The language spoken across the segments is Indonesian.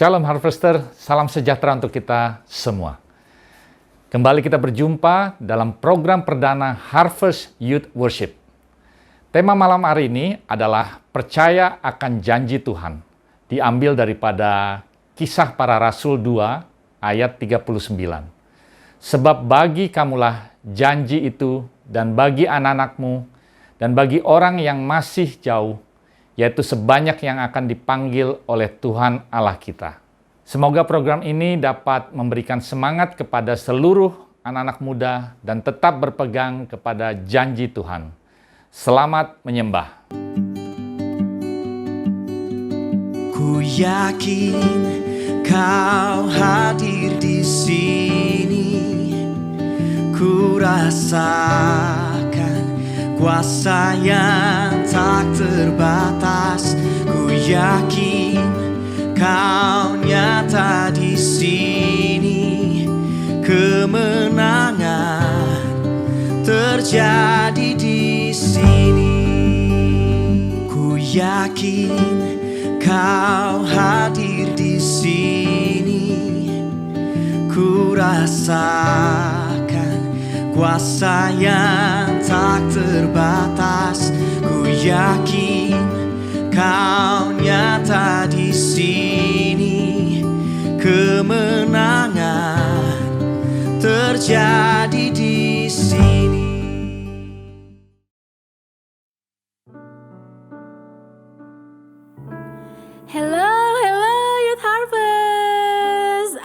Shalom Harvester, salam sejahtera untuk kita semua. Kembali kita berjumpa dalam program perdana Harvest Youth Worship. Tema malam hari ini adalah percaya akan janji Tuhan. Diambil daripada Kisah Para Rasul 2 ayat 39. Sebab bagi kamulah janji itu dan bagi anak-anakmu dan bagi orang yang masih jauh, yaitu sebanyak yang akan dipanggil oleh Tuhan Allah kita. Semoga program ini dapat memberikan semangat kepada seluruh anak-anak muda dan tetap berpegang kepada janji Tuhan. Selamat menyembah. Ku yakin kau hadir di sini, ku rasakan kuasa yang tak terbatas. Ku yakin kau nyata di sini, kemenangan terjadi di sini. Ku yakin kau hadir di sini, ku rasakan kuasa yang tak terbatas. Ku yakin kau nyata di sini, kemenangan terjadi di sini. Hello Youth Harvest.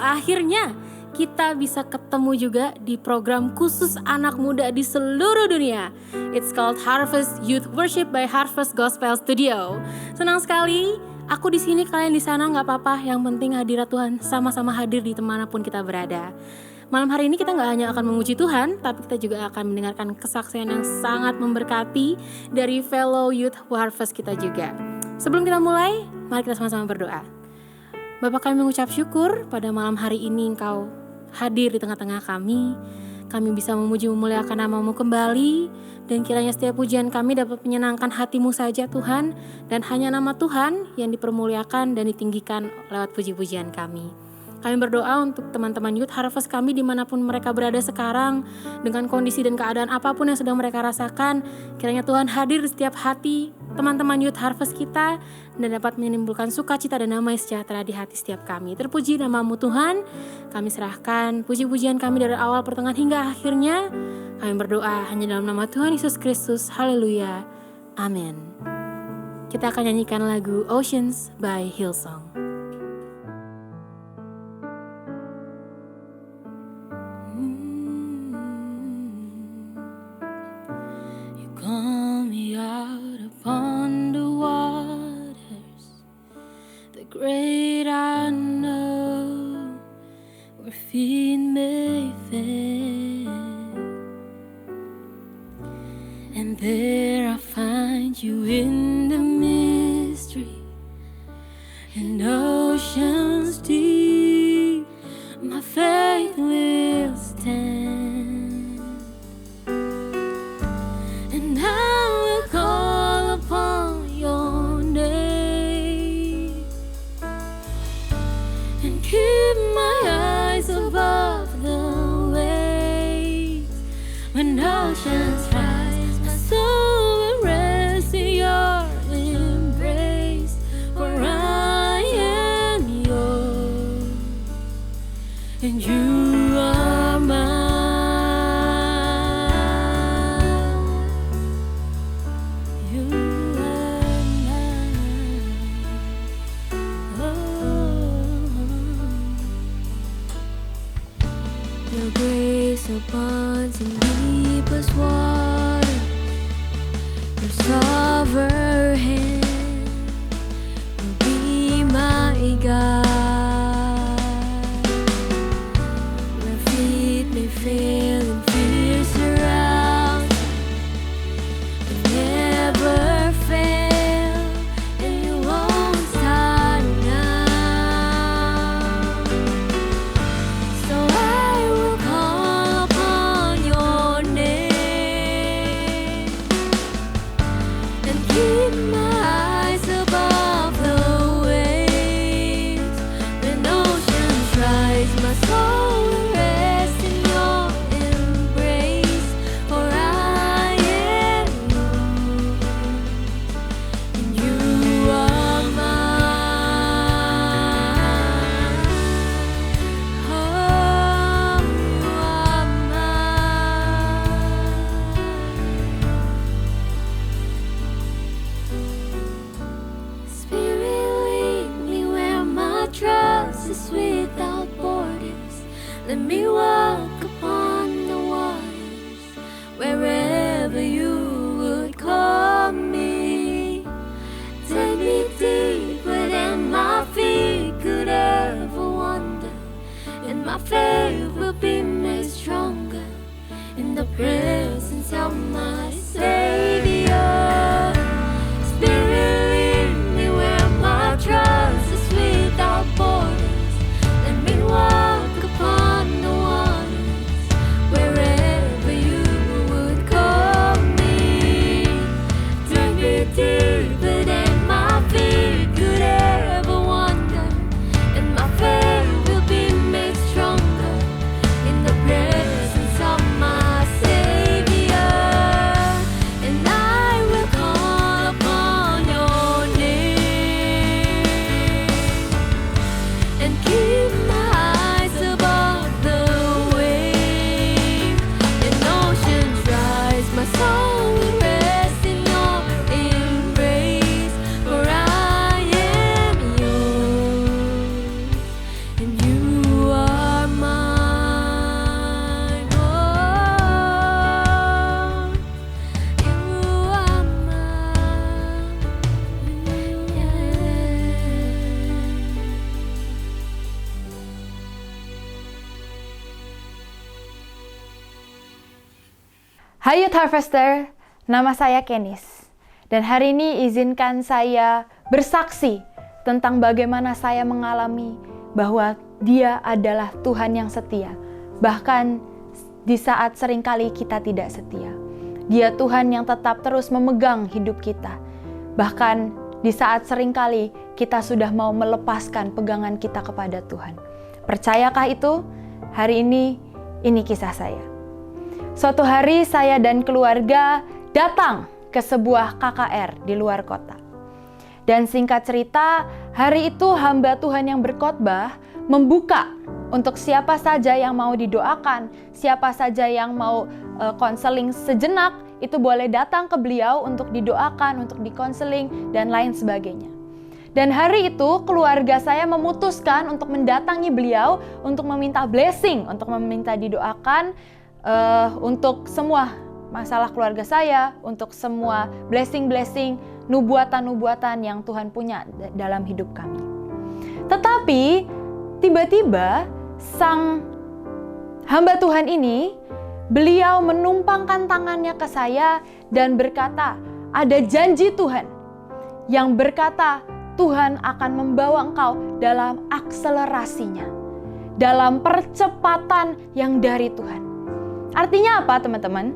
Akhirnya kita bisa ketemu juga di program khusus anak muda di seluruh dunia. It's called Harvest Youth Worship by Harvest Gospel Studio. Senang sekali, aku di sini, kalian di sana, nggak apa-apa. Yang penting hadirat Tuhan sama-sama hadir di manapun kita berada. Malam hari ini kita nggak hanya akan memuji Tuhan, tapi kita juga akan mendengarkan kesaksian yang sangat memberkati dari fellow Youth Harvest kita juga. Sebelum kita mulai, mari kita sama-sama berdoa. Bapa, kami mengucap syukur pada malam hari ini Engkau hadir di tengah-tengah kami. Kami bisa memuji memuliakan nama-Mu kembali, dan kiranya setiap pujian kami dapat menyenangkan hati-Mu saja Tuhan, dan hanya nama Tuhan yang dipermuliakan dan ditinggikan lewat puji-pujian kami. Kami berdoa untuk teman-teman Youth Harvest kami dimanapun mereka berada sekarang, dengan kondisi dan keadaan apapun yang sedang mereka rasakan. Kiranya Tuhan hadir di setiap hati teman-teman Youth Harvest kita, dan dapat menimbulkan sukacita dan damai sejahtera di hati setiap kami. Terpuji nama-Mu Tuhan. Kami serahkan puji-pujian kami dari awal, pertengahan hingga akhirnya. Kami berdoa hanya dalam nama Tuhan Yesus Kristus. Haleluya. Amin. Kita akan nyanyikan lagu Oceans by Hillsong. Great I know where feet may fail, and there I find you in the mystery, in oceans deep my faith will stand, and I will call upon your name, keep my eyes above the waves. When oceans rise, my soul will rest in your embrace. For I am yours, and you are mine. You are mine. Your grace abounds in deepest water. Your sovereign hand will be my guide. Where feet may fail and fear surround, you never fail, and you won't start now. So I will call upon your name, and keep my rise, my soul will rest in your embrace. For I am yours, and you are mine. Oh, you are mine. Spirit, lead me where my trust is without borders. Let me walk upon the waters wherever you would call me. Take me deeper than my feet could ever wander, and my faith will be made stronger in the presence of my Savior. Spirit, lead me where my trust is without borders. Let me walk upon the waters wherever you would call me. Take me deeper than my feet could ever wander, and my faith will be made stronger in the presence of my Savior. And I will call upon your name and keep my eyes above the waves. And oceans rise, my soul will rest in your embrace. For I am yours, and you are mine. Oh, you are mine. Yeah. Hai Youth Harvester, nama saya Kenis. Dan hari ini izinkan saya bersaksi tentang bagaimana saya mengalami bahwa Dia adalah Tuhan yang setia. Bahkan di saat seringkali kita tidak setia. Dia Tuhan yang tetap terus memegang hidup kita. Bahkan di saat seringkali kita sudah mau melepaskan pegangan kita kepada Tuhan. Percayakah itu? Hari ini kisah saya. Suatu hari saya dan keluarga datang ke sebuah KKR di luar kota. Dan singkat cerita, hari itu hamba Tuhan yang berkhotbah membuka untuk siapa saja yang mau didoakan, siapa saja yang mau konseling sejenak, itu boleh datang ke beliau untuk didoakan, untuk dikonseling, dan lain sebagainya. Dan hari itu keluarga saya memutuskan untuk mendatangi beliau untuk meminta blessing, untuk meminta didoakan untuk semua masalah keluarga saya, untuk semua blessing-blessing, nubuatan-nubuatan yang Tuhan punya dalam hidup kami. Tetapi tiba-tiba sang hamba Tuhan ini, beliau menumpangkan tangannya ke saya dan berkata, ada janji Tuhan yang berkata Tuhan akan membawa engkau dalam akselerasinya, dalam percepatan yang dari Tuhan. Artinya apa teman-teman?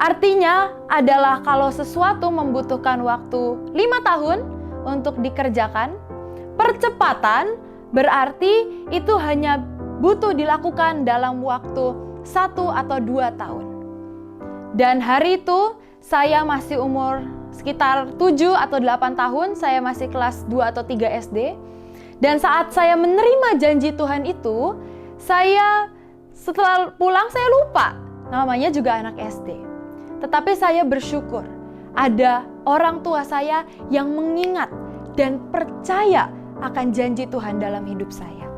Artinya adalah kalau sesuatu membutuhkan waktu 5 tahun untuk dikerjakan, percepatan berarti itu hanya butuh dilakukan dalam waktu 1 atau 2 tahun. Dan hari itu saya masih umur sekitar 7 atau 8 tahun, saya masih kelas 2 atau 3 SD. Dan saat saya menerima janji Tuhan itu, saya setelah pulang saya lupa. Namanya juga anak SD. Tetapi saya bersyukur ada orang tua saya yang mengingat dan percaya akan janji Tuhan dalam hidup saya.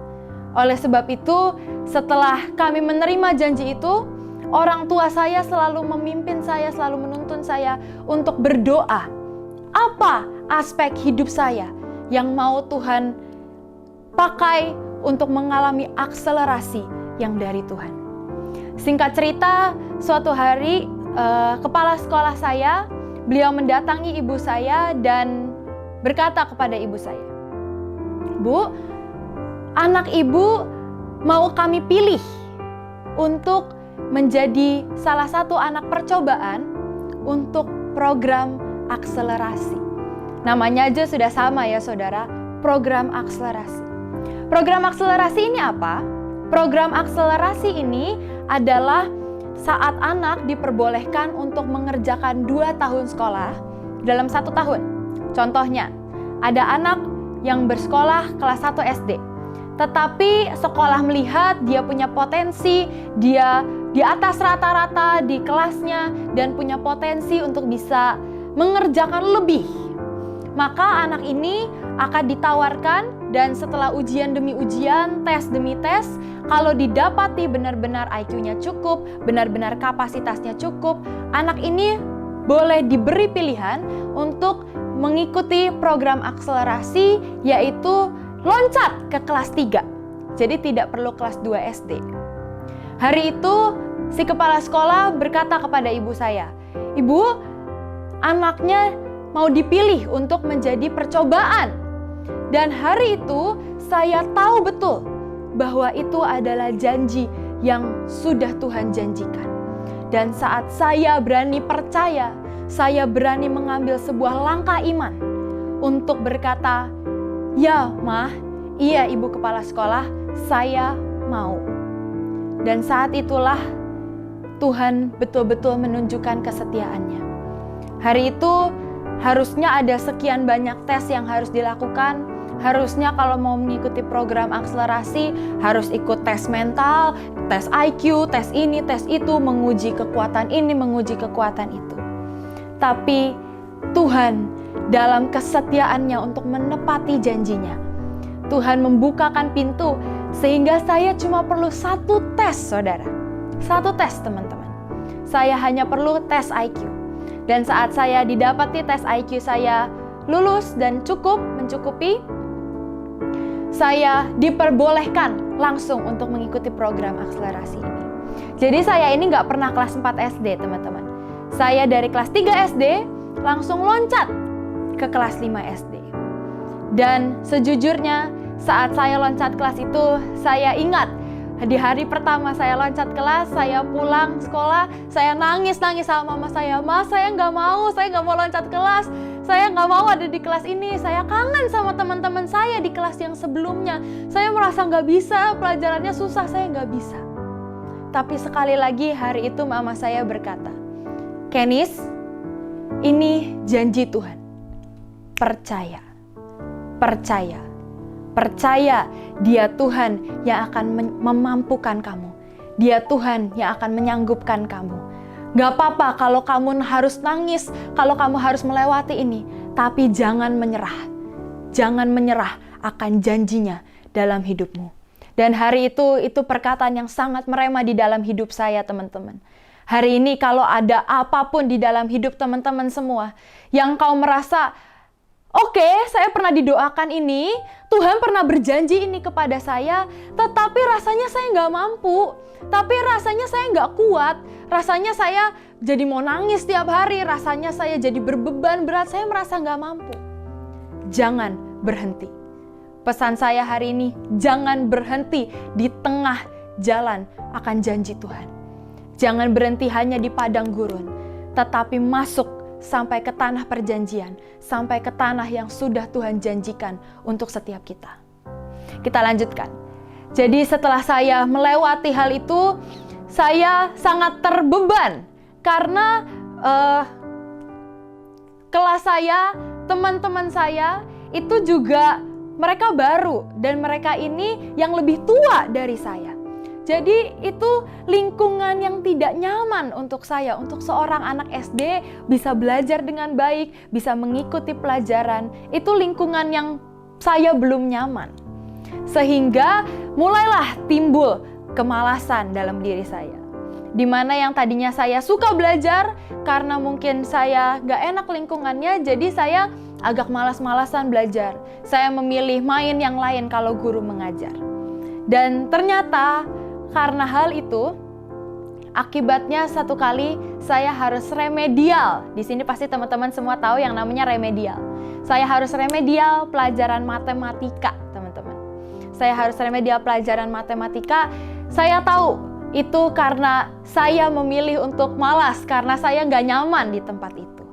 Oleh sebab itu, setelah kami menerima janji itu, orang tua saya selalu memimpin saya, selalu menuntun saya untuk berdoa. Apa aspek hidup saya yang mau Tuhan pakai untuk mengalami akselerasi yang dari Tuhan? Singkat cerita, suatu hari kepala sekolah saya, beliau mendatangi ibu saya dan berkata kepada ibu saya, Bu, anak ibu mau kami pilih untuk menjadi salah satu anak percobaan untuk program akselerasi. Namanya aja sudah sama ya saudara, program akselerasi. Program akselerasi ini apa? Program akselerasi ini adalah saat anak diperbolehkan untuk mengerjakan 2 tahun sekolah dalam 1 tahun. Contohnya, ada anak yang bersekolah kelas 1 SD, tetapi sekolah melihat dia punya potensi, dia di atas rata-rata di kelasnya dan punya potensi untuk bisa mengerjakan lebih. Maka anak ini akan ditawarkan dan setelah ujian demi ujian, tes demi tes, kalau didapati benar-benar IQ-nya cukup, benar-benar kapasitasnya cukup, anak ini boleh diberi pilihan untuk mengikuti program akselerasi, yaitu loncat ke kelas 3. Jadi tidak perlu kelas 2 SD. Hari itu si kepala sekolah berkata kepada ibu saya, "Ibu, anaknya mau dipilih untuk menjadi percobaan." Dan hari itu saya tahu betul bahwa itu adalah janji yang sudah Tuhan janjikan. Dan saat saya berani percaya, saya berani mengambil sebuah langkah iman untuk berkata, "Ya, Mah, iya Ibu Kepala Sekolah, saya mau." Dan saat itulah Tuhan betul-betul menunjukkan kesetiaannya. Hari itu harusnya ada sekian banyak tes yang harus dilakukan. Harusnya kalau mau mengikuti program akselerasi harus ikut tes mental, tes IQ, tes ini, tes itu, menguji kekuatan ini, menguji kekuatan itu. Tapi Tuhan dalam kesetiaannya untuk menepati janjinya, Tuhan membukakan pintu sehingga saya cuma perlu 1 tes, saudara. 1 tes, teman-teman. Saya hanya perlu tes IQ. Dan saat saya didapati tes IQ saya lulus dan mencukupi, saya diperbolehkan langsung untuk mengikuti program akselerasi ini. Jadi saya ini nggak pernah kelas 4 SD, teman-teman. Saya dari kelas 3 SD langsung loncat ke kelas 5 SD. Dan sejujurnya saat saya loncat kelas itu, saya ingat di hari pertama saya loncat kelas, saya pulang sekolah, saya nangis sama mama saya. "Ma, saya nggak mau loncat kelas. Saya nggak mau ada di kelas ini. Saya kangen sama teman-teman saya di kelas yang sebelumnya. Saya merasa nggak bisa, pelajarannya susah, saya nggak bisa." Tapi sekali lagi hari itu mama saya berkata, "Kenis, ini janji Tuhan. Percaya. Percaya, Dia Tuhan yang akan memampukan kamu. Dia Tuhan yang akan menyanggupkan kamu. Gak apa-apa kalau kamu harus nangis, kalau kamu harus melewati ini. Tapi jangan menyerah. Jangan menyerah akan janjinya dalam hidupmu." Dan hari itu perkataan yang sangat merema di dalam hidup saya, teman-teman. Hari ini kalau ada apapun di dalam hidup teman-teman semua, yang kau merasa, "Oke, saya pernah didoakan ini, Tuhan pernah berjanji ini kepada saya, tetapi rasanya saya nggak mampu, tapi rasanya saya nggak kuat, rasanya saya jadi mau nangis tiap hari, rasanya saya jadi berbeban berat, saya merasa nggak mampu." Jangan berhenti. Pesan saya hari ini, jangan berhenti di tengah jalan akan janji Tuhan. Jangan berhenti hanya di padang gurun, tetapi masuk sampai ke tanah perjanjian, sampai ke tanah yang sudah Tuhan janjikan untuk setiap kita. Kita lanjutkan. Jadi setelah saya melewati hal itu, saya sangat terbeban karena kelas saya, teman-teman saya itu juga mereka baru dan mereka ini yang lebih tua dari saya. Jadi itu lingkungan yang tidak nyaman untuk saya, untuk seorang anak SD bisa belajar dengan baik, bisa mengikuti pelajaran. Itu lingkungan yang saya belum nyaman. Sehingga mulailah timbul kemalasan dalam diri saya. Di mana yang tadinya saya suka belajar, karena mungkin saya gak enak lingkungannya, jadi saya agak malas-malasan belajar. Saya memilih main yang lain kalau guru mengajar. Dan ternyata karena hal itu, akibatnya satu kali saya harus remedial. Di sini pasti teman-teman semua tahu yang namanya remedial. Saya harus remedial pelajaran matematika, teman-teman. Saya harus remedial pelajaran matematika. Saya tahu itu karena saya memilih untuk malas, karena saya nggak nyaman di tempat itu.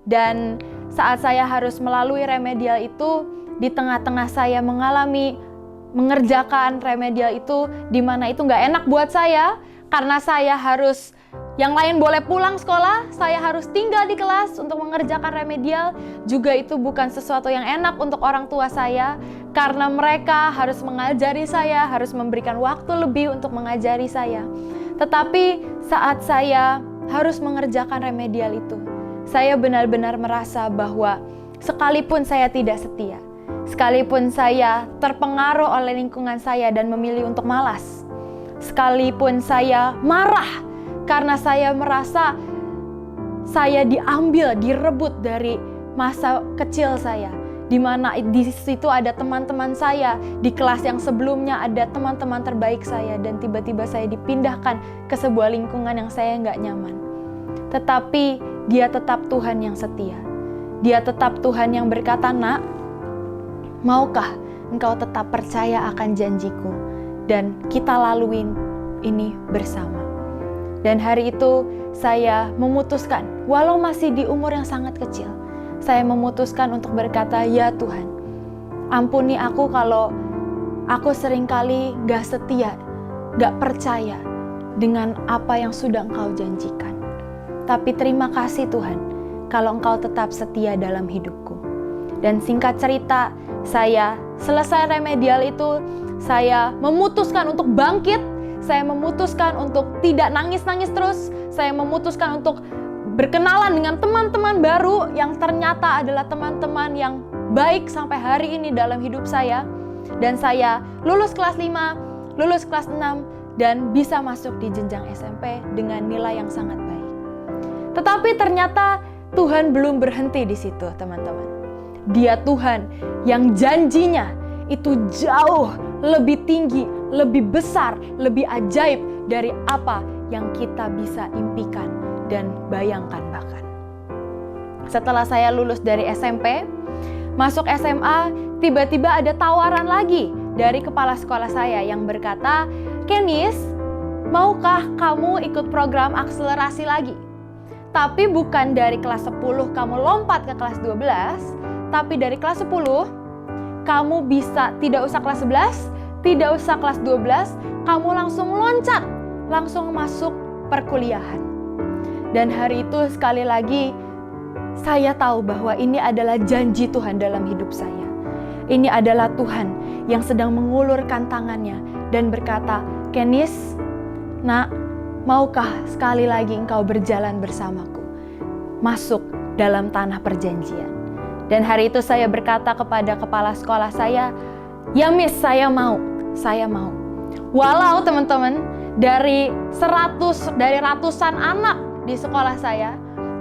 Dan saat saya harus melalui remedial itu, di tengah-tengah saya mengalami mengerjakan remedial itu, di mana itu nggak enak buat saya, karena saya harus, yang lain boleh pulang sekolah, saya harus tinggal di kelas untuk mengerjakan remedial. Juga itu bukan sesuatu yang enak untuk orang tua saya, karena mereka harus mengajari saya, harus memberikan waktu lebih untuk mengajari saya. Tetapi saat saya harus mengerjakan remedial itu, saya benar-benar merasa bahwa sekalipun saya tidak setia, sekalipun saya terpengaruh oleh lingkungan saya dan memilih untuk malas, sekalipun saya marah karena saya merasa saya diambil, direbut dari masa kecil saya, di mana di situ ada teman-teman saya, di kelas yang sebelumnya ada teman-teman terbaik saya, dan tiba-tiba saya dipindahkan ke sebuah lingkungan yang saya nggak nyaman. Tetapi Dia tetap Tuhan yang setia. Dia tetap Tuhan yang berkata, "Nak, maukah engkau tetap percaya akan janjiku dan kita laluin ini bersama?" Dan hari itu saya memutuskan, walau masih di umur yang sangat kecil, saya memutuskan untuk berkata, "Ya Tuhan, ampuni aku kalau aku seringkali gak setia, gak percaya dengan apa yang sudah Engkau janjikan. Tapi terima kasih Tuhan, kalau Engkau tetap setia dalam hidupku." Dan singkat cerita, saya selesai remedial itu, saya memutuskan untuk bangkit, saya memutuskan untuk tidak nangis-nangis terus, saya memutuskan untuk berkenalan dengan teman-teman baru yang ternyata adalah teman-teman yang baik sampai hari ini dalam hidup saya. Dan saya lulus kelas 5, lulus kelas 6, dan bisa masuk di jenjang SMP dengan nilai yang sangat baik. Tetapi ternyata Tuhan belum berhenti di situ, teman-teman. Dia Tuhan yang janjinya itu jauh lebih tinggi, lebih besar, lebih ajaib dari apa yang kita bisa impikan dan bayangkan bahkan. Setelah saya lulus dari SMP, masuk SMA, tiba-tiba ada tawaran lagi dari kepala sekolah saya yang berkata, "Kenis, maukah kamu ikut program akselerasi lagi? Tapi bukan dari kelas 10 kamu lompat ke kelas 12, tapi dari kelas 10 kamu bisa tidak usah kelas 11, tidak usah kelas 12, kamu langsung loncat, langsung masuk perkuliahan." Dan hari itu sekali lagi saya tahu bahwa ini adalah janji Tuhan dalam hidup saya. Ini adalah Tuhan yang sedang mengulurkan tangannya dan berkata, "Kenis, nak, maukah sekali lagi engkau berjalan bersamaku, masuk dalam tanah perjanjian?" Dan hari itu saya berkata kepada kepala sekolah saya, "Ya Miss, saya mau. Walau teman-teman, dari ratusan anak di sekolah saya,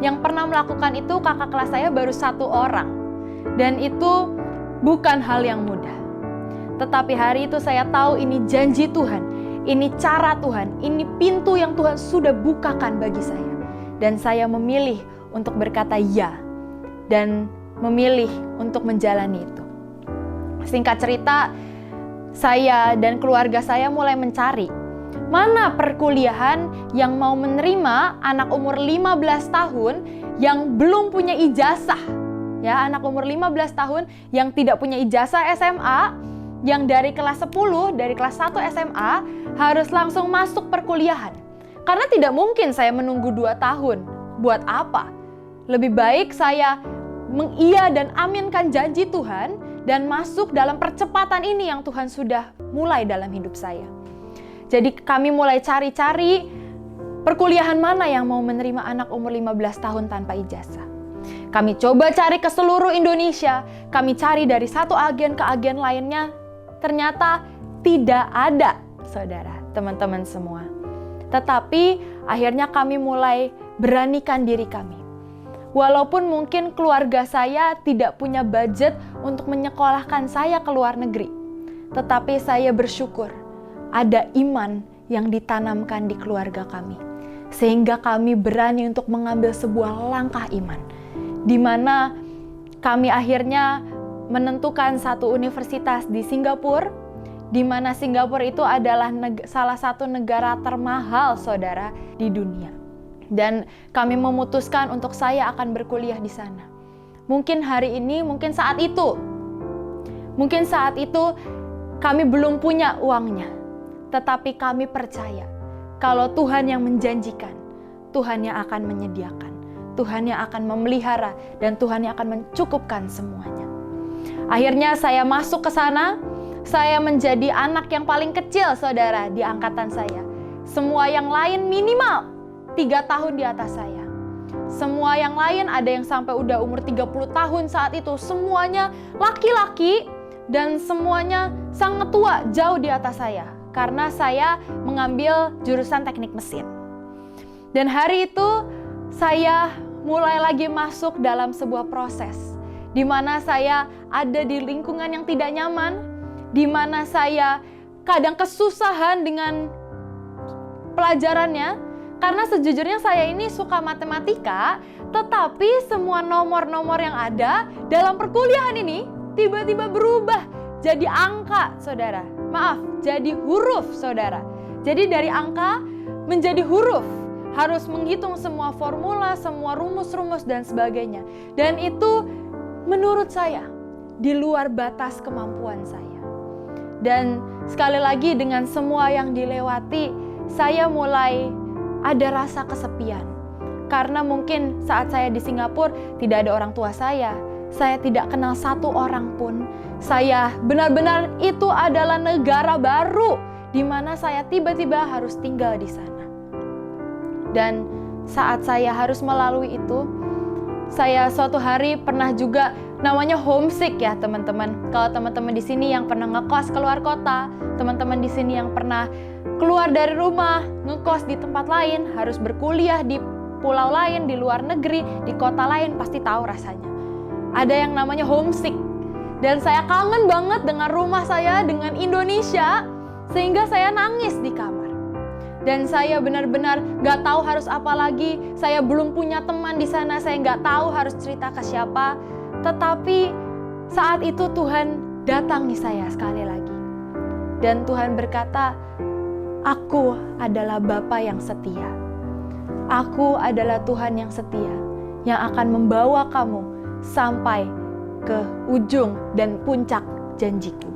yang pernah melakukan itu kakak kelas saya baru 1 orang. Dan itu bukan hal yang mudah. Tetapi hari itu saya tahu ini janji Tuhan, ini cara Tuhan, ini pintu yang Tuhan sudah bukakan bagi saya. Dan saya memilih untuk berkata ya, dan memilih untuk menjalani itu. Singkat cerita, saya dan keluarga saya mulai mencari mana perkuliahan yang mau menerima anak umur 15 tahun yang belum punya ijazah. Ya, anak umur 15 tahun yang tidak punya ijazah SMA, yang dari kelas 10, dari kelas 1 SMA harus langsung masuk perkuliahan. Karena tidak mungkin saya menunggu 2 tahun. Buat apa? Lebih baik saya mengiya dan aminkan janji Tuhan dan masuk dalam percepatan ini yang Tuhan sudah mulai dalam hidup saya. Jadi kami mulai cari-cari perkuliahan mana yang mau menerima anak umur 15 tahun tanpa ijazah. Kami coba cari ke seluruh Indonesia, kami cari dari satu agen ke agen lainnya, ternyata tidak ada, saudara, teman-teman semua. Tetapi akhirnya kami mulai beranikan diri kami. Walaupun mungkin keluarga saya tidak punya budget untuk menyekolahkan saya ke luar negeri, tetapi saya bersyukur ada iman yang ditanamkan di keluarga kami, sehingga kami berani untuk mengambil sebuah langkah iman, di mana kami akhirnya menentukan satu universitas di Singapura, di mana Singapura itu adalah salah satu negara termahal, saudara, di dunia. Dan kami memutuskan untuk saya akan berkuliah di sana. Mungkin hari ini, mungkin saat itu kami belum punya uangnya, tetapi kami percaya kalau Tuhan yang menjanjikan, Tuhan yang akan menyediakan, Tuhan yang akan memelihara, dan Tuhan yang akan mencukupkan semuanya. Akhirnya saya masuk ke sana, saya menjadi anak yang paling kecil, saudara, di angkatan saya. Semua yang lain minimal 3 tahun di atas saya. Semua yang lain ada yang sampai udah umur 30 tahun saat itu. Semuanya laki-laki dan semuanya sangat tua, jauh di atas saya. Karena saya mengambil jurusan teknik mesin. Dan hari itu saya mulai lagi masuk dalam sebuah proses. Di mana saya ada di lingkungan yang tidak nyaman. Di mana saya kadang kesusahan dengan pelajarannya. Karena sejujurnya saya ini suka matematika, tetapi semua nomor-nomor yang ada dalam perkuliahan ini tiba-tiba berubah jadi angka, saudara. Maaf, jadi huruf, saudara. Jadi dari angka menjadi huruf. Harus menghitung semua formula, semua rumus-rumus dan sebagainya. Dan itu menurut saya di luar batas kemampuan saya. Dan sekali lagi dengan semua yang dilewati, saya mulai ada rasa kesepian. Karena mungkin saat saya di Singapura tidak ada orang tua saya tidak kenal satu orang pun. Saya benar-benar itu adalah negara baru di mana saya tiba-tiba harus tinggal di sana. Dan saat saya harus melalui itu, saya suatu hari pernah juga namanya homesick ya teman-teman. Kalau teman-teman di sini yang pernah ngekos keluar kota, teman-teman di sini yang pernah keluar dari rumah, ngekos di tempat lain, harus berkuliah di pulau lain, di luar negeri, di kota lain, pasti tahu rasanya. Ada yang namanya homesick. Dan saya kangen banget dengan rumah saya, dengan Indonesia, sehingga saya nangis di kamar. Dan saya benar-benar gak tahu harus apa lagi, saya belum punya teman di sana, saya gak tahu harus cerita ke siapa. Tetapi saat itu Tuhan datangi saya sekali lagi. Dan Tuhan berkata, "Aku adalah Bapa yang setia. Aku adalah Tuhan yang setia, yang akan membawa kamu sampai ke ujung dan puncak janjiku."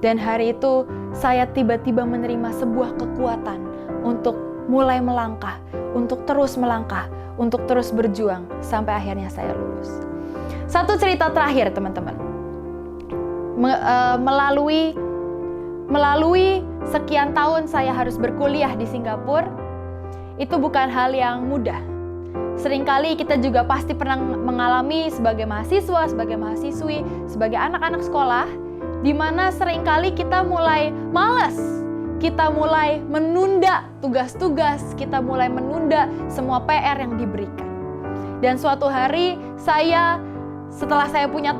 Dan hari itu saya tiba-tiba menerima sebuah kekuatan untuk mulai melangkah, untuk terus melangkah, untuk terus berjuang sampai akhirnya saya lulus. Satu cerita terakhir teman-teman. Melalui sekian tahun saya harus berkuliah di Singapura, itu bukan hal yang mudah. Seringkali kita juga pasti pernah mengalami sebagai mahasiswa, sebagai mahasiswi, sebagai anak-anak sekolah, di mana seringkali kita mulai malas, kita mulai menunda tugas-tugas, kita mulai menunda semua PR yang diberikan. Dan suatu hari setelah saya punya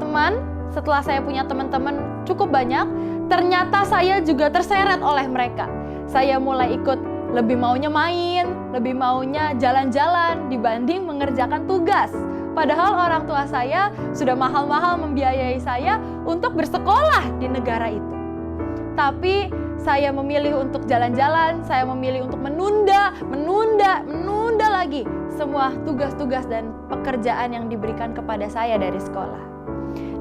teman-teman cukup banyak, ternyata saya juga terseret oleh mereka. Saya mulai ikut lebih maunya main, lebih maunya jalan-jalan dibanding mengerjakan tugas. Padahal orang tua saya sudah mahal-mahal membiayai saya untuk bersekolah di negara itu. Tapi saya memilih untuk jalan-jalan, saya memilih untuk menunda lagi semua tugas-tugas dan pekerjaan yang diberikan kepada saya dari sekolah.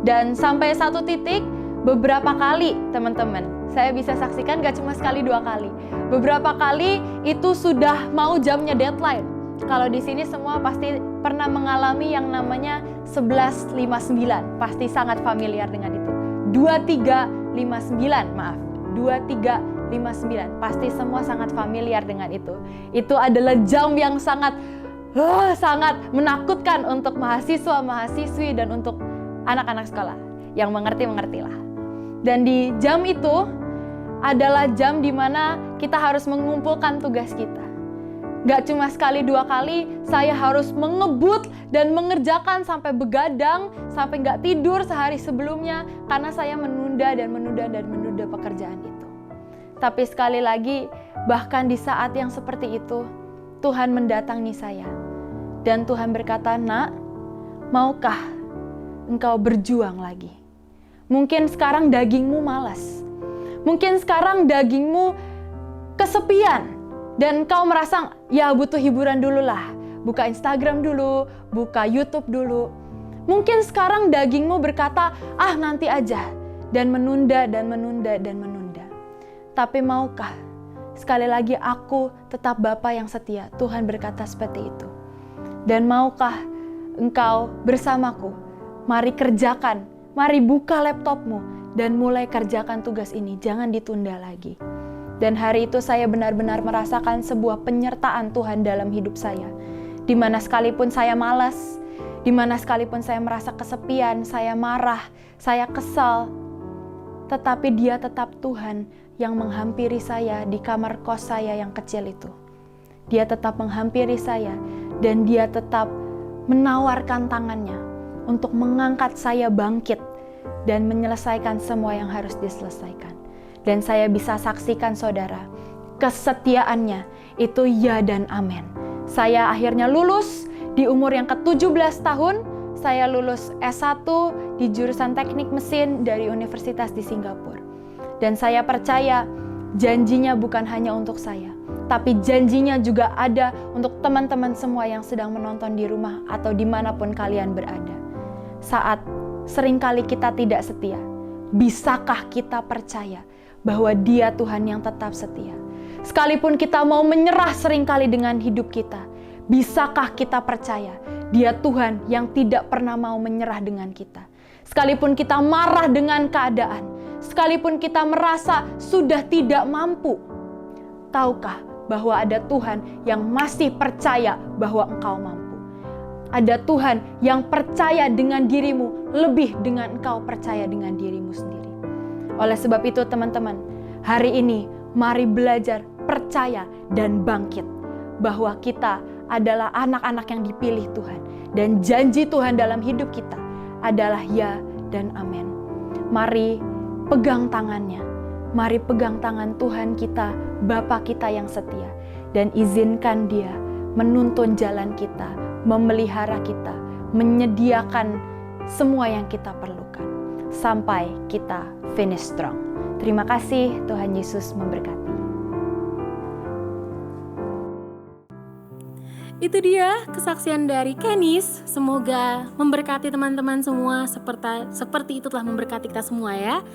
Dan sampai satu titik, beberapa kali teman-teman, saya bisa saksikan gak cuma sekali 2 kali. Beberapa kali itu sudah mau jamnya deadline. Kalau di sini semua pasti pernah mengalami yang namanya 11.59. Pasti sangat familiar dengan itu. 23.59. Pasti semua sangat familiar dengan itu. Itu adalah jam yang sangat menakutkan untuk mahasiswa-mahasiswi dan untuk anak-anak sekolah. Yang mengerti-mengertilah. Dan di jam itu adalah jam di mana kita harus mengumpulkan tugas kita. Gak cuma sekali 2 kali, saya harus mengebut dan mengerjakan sampai begadang, sampai gak tidur sehari sebelumnya, karena saya menunda pekerjaan itu. Tapi sekali lagi, bahkan di saat yang seperti itu, Tuhan mendatangi saya. Dan Tuhan berkata, "Nak, maukah engkau berjuang lagi? Mungkin sekarang dagingmu malas. Mungkin sekarang dagingmu kesepian. Dan kau merasa, ya butuh hiburan dulu lah. Buka Instagram dulu, buka YouTube dulu. Mungkin sekarang dagingmu berkata, nanti aja. dan menunda dan menunda dan menunda. Tapi maukah sekali lagi aku tetap Bapa yang setia? Tuhan berkata seperti itu. Dan maukah engkau bersamaku? Mari kerjakan, mari buka laptopmu dan mulai kerjakan tugas ini. Jangan ditunda lagi. Dan hari itu saya benar-benar merasakan sebuah penyertaan Tuhan dalam hidup saya. Di mana sekalipun saya malas, di mana sekalipun saya merasa kesepian, saya marah, saya kesal, tetapi Dia tetap Tuhan yang menghampiri saya di kamar kos saya yang kecil itu. Dia tetap menghampiri saya dan Dia tetap menawarkan tangannya untuk mengangkat saya bangkit dan menyelesaikan semua yang harus diselesaikan. Dan saya bisa saksikan saudara, kesetiaannya itu ya dan amin. Saya akhirnya lulus di umur yang ke-17 tahun. Saya lulus S1 di jurusan teknik mesin dari universitas di Singapura. Dan saya percaya janjinya bukan hanya untuk saya, tapi janjinya juga ada untuk teman-teman semua yang sedang menonton di rumah atau dimanapun kalian berada. Saat seringkali kita tidak setia, bisakah kita percaya bahwa Dia Tuhan yang tetap setia? Sekalipun kita mau menyerah seringkali dengan hidup kita, bisakah kita percaya Dia Tuhan yang tidak pernah mau menyerah dengan kita? Sekalipun kita marah dengan keadaan, sekalipun kita merasa sudah tidak mampu, tahukah bahwa ada Tuhan yang masih percaya bahwa engkau mampu? Ada Tuhan yang percaya dengan dirimu lebih dengan engkau percaya dengan dirimu sendiri. Oleh sebab itu teman-teman, hari ini mari belajar percaya dan bangkit bahwa kita adalah anak-anak yang dipilih Tuhan. Dan janji Tuhan dalam hidup kita adalah ya dan amin. Mari pegang tangannya. Mari pegang tangan Tuhan kita, Bapa kita yang setia. Dan izinkan Dia menuntun jalan kita, memelihara kita, menyediakan semua yang kita perlukan. Sampai kita finish strong. Terima kasih, Tuhan Yesus memberkati. Itu dia kesaksian dari Kenis. Semoga memberkati teman-teman semua seperti itu telah memberkati kita semua ya.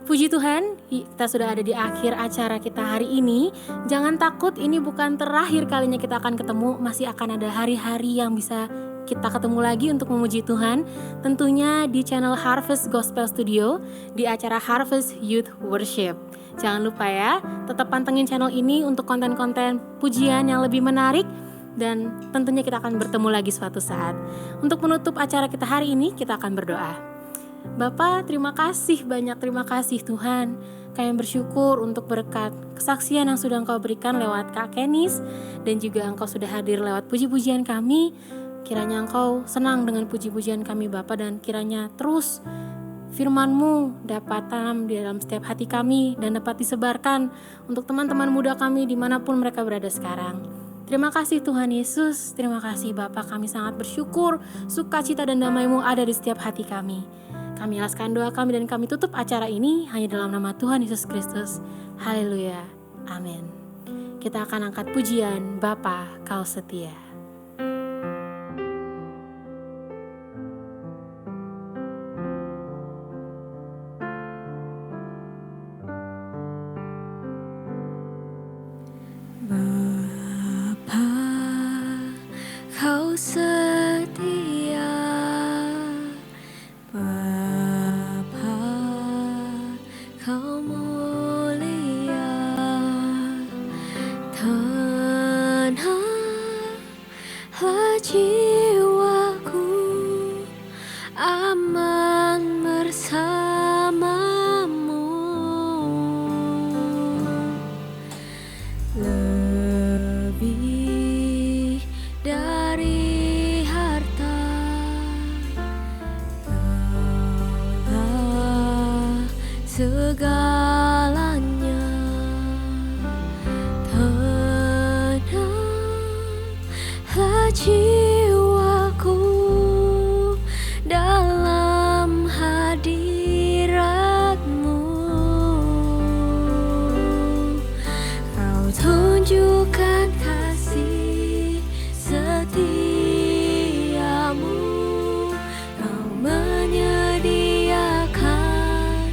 Puji Tuhan, kita sudah ada di akhir acara kita hari ini. Jangan takut, ini bukan terakhir kalinya kita akan ketemu. Masih akan ada hari-hari yang bisa kita ketemu lagi untuk memuji Tuhan. Tentunya di channel Harvest Gospel Studio, di acara Harvest Youth Worship. Jangan lupa ya, tetap pantengin channel ini untuk konten-konten pujian yang lebih menarik. Dan tentunya kita akan bertemu lagi suatu saat. Untuk menutup acara kita hari ini, kita akan berdoa. Bapa, terima kasih, banyak terima kasih Tuhan. Kami bersyukur untuk berkat kesaksian yang sudah Engkau berikan lewat Kak Kenis. Dan juga Engkau sudah hadir lewat puji-pujian kami. Kiranya Engkau senang dengan puji-pujian kami Bapa. Dan kiranya terus firman-Mu dapat tanam di dalam setiap hati kami. Dan dapat disebarkan untuk teman-teman muda kami dimanapun mereka berada sekarang. Terima kasih Tuhan Yesus, terima kasih Bapa, kami sangat bersyukur, sukacita dan damai-Mu ada di setiap hati kami. Kami alaskan doa kami dan kami tutup acara ini hanya dalam nama Tuhan Yesus Kristus. Haleluya, amin. Kita akan angkat pujian, Bapa, Kau setia. Kau setia, Bapa, Kau mulia, tenanglah jiwaku, aman bersamamu. Lebih dari harta, Kaulah segalanya. Tenanglah jiwaku dalam hadirat-Mu. Kau tunjukkan kasih setiamu, Kau menyediakan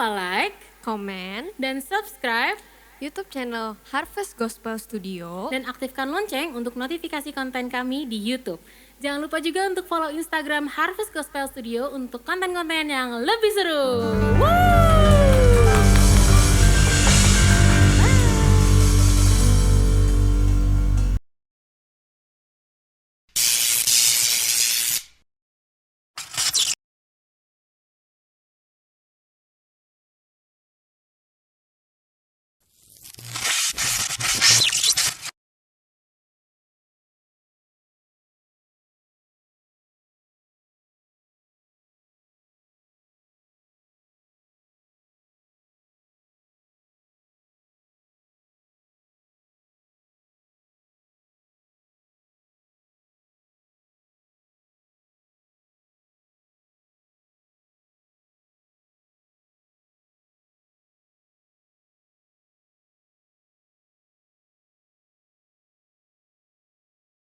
lupa like, komen, dan subscribe, YouTube channel Harvest Gospel Studio, dan aktifkan lonceng untuk notifikasi konten kami di YouTube. Jangan lupa juga untuk follow Instagram Harvest Gospel Studio untuk konten-konten yang lebih seru. Woo!